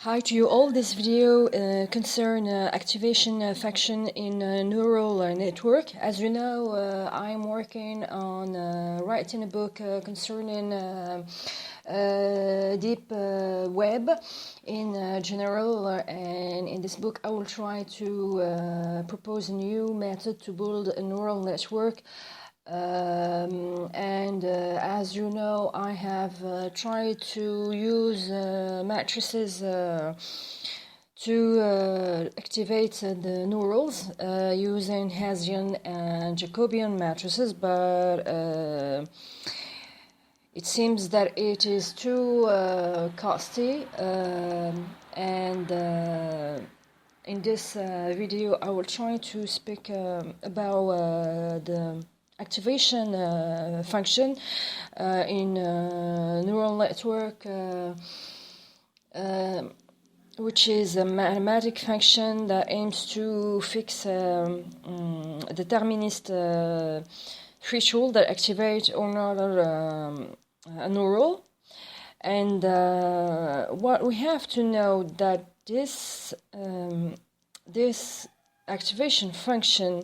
Hi to you all. This video concern activation function in neural network. As you know, I'm working on writing a book concerning deep web in general, and in this book I will try to propose a new method to build a neural network. As you know, I have tried to use matrices to activate the neurals using Hessian and Jacobian matrices, but it seems that it is too costly, and in this video I will try to speak about the activation function in neural network, which is a mathematic function that aims to fix determinist threshold that activate another a neural. And what we have to know that this activation function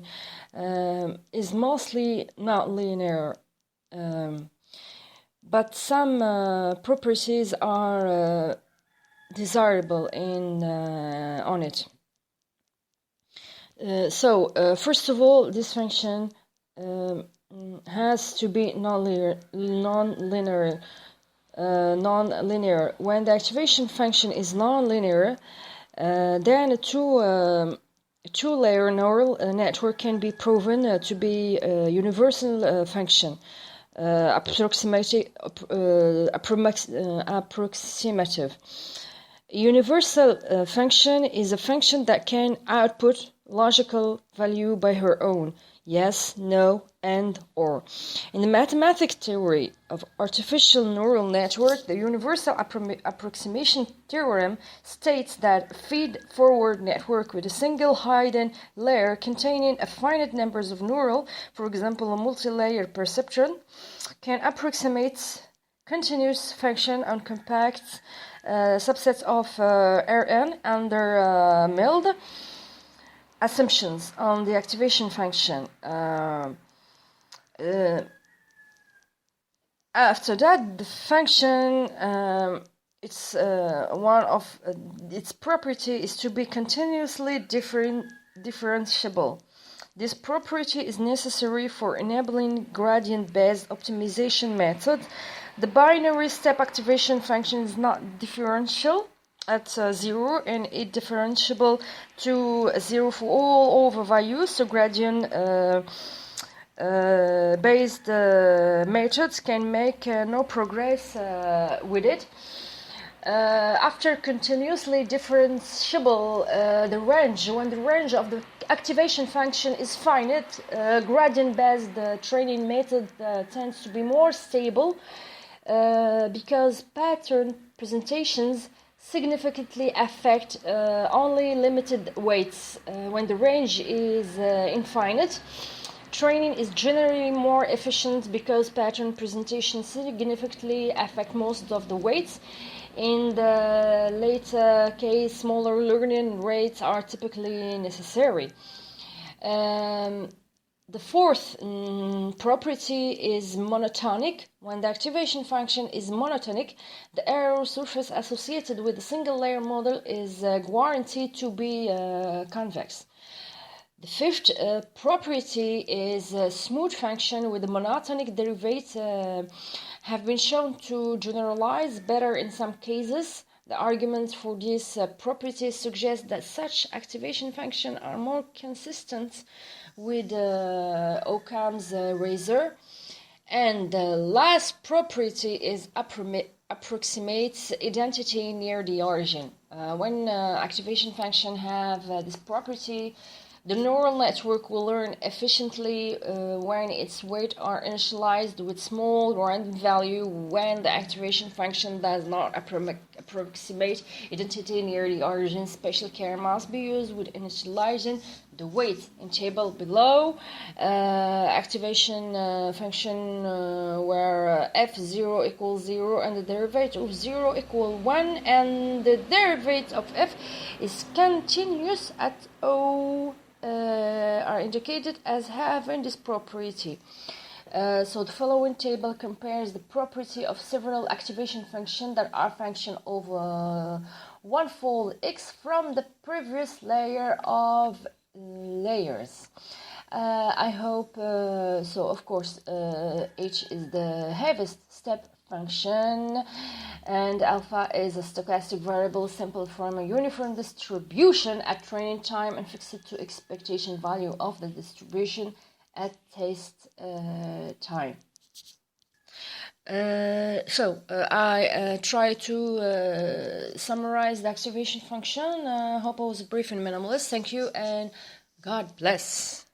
is mostly not linear, but some properties are desirable on it. First of all, this function has to be non-linear. When the activation function is non-linear, then a two-layer neural network can be proven to be a universal function, approximative. A universal function is a function that can output logical value by her own, yes, no, and, or. In the mathematical theory of artificial neural network, the universal approximation theorem states that a feed-forward network with a single hidden layer containing a finite numbers of neural, for example a multi-layer perceptron, can approximate continuous function on compact subsets of Rn under mild assumptions on the activation function. After that, the function, it's one of its property is to be continuously differentiable. This property is necessary for enabling gradient-based optimization methods. The binary step activation function is not differential at 0, and it differentiable to 0 for all over values, so gradient based methods can make no progress with it. After continuously differentiable, when the range of the activation function is finite, gradient-based training method tends to be more stable because pattern presentations significantly affect only limited weights. When the range is infinite, training is generally more efficient because pattern presentation significantly affect most of the weights. In the later case, smaller learning rates are typically necessary. The fourth property is monotonic. When the activation function is monotonic, the error surface associated with the single layer model is guaranteed to be convex. The fifth property is a smooth function with a monotonic derivative have been shown to generalize better in some cases. The arguments for this property suggest that such activation functions are more consistent with Occam's razor. And the last property is approximates identity near the origin. When activation function have this property, the neural network will learn efficiently when its weights are initialized with small random value. When the activation function does not approximate identity near the origin, special care must be used with initializing the weight in table below. Activation function where f0 equals 0 and the derivative of 0 equal 1, and the derivative of f is continuous at O are indicated as having this property. So the following table compares the property of several activation functions that are function of one-fold x from the previous layer of layers. I hope so. Of course, h is the heaviest step function, and alpha is a stochastic variable simple from a uniform distribution at training time and fixed to expectation value of the distribution at test time. I try to summarize the activation function. Hope I was brief and minimalist. Thank you and God bless.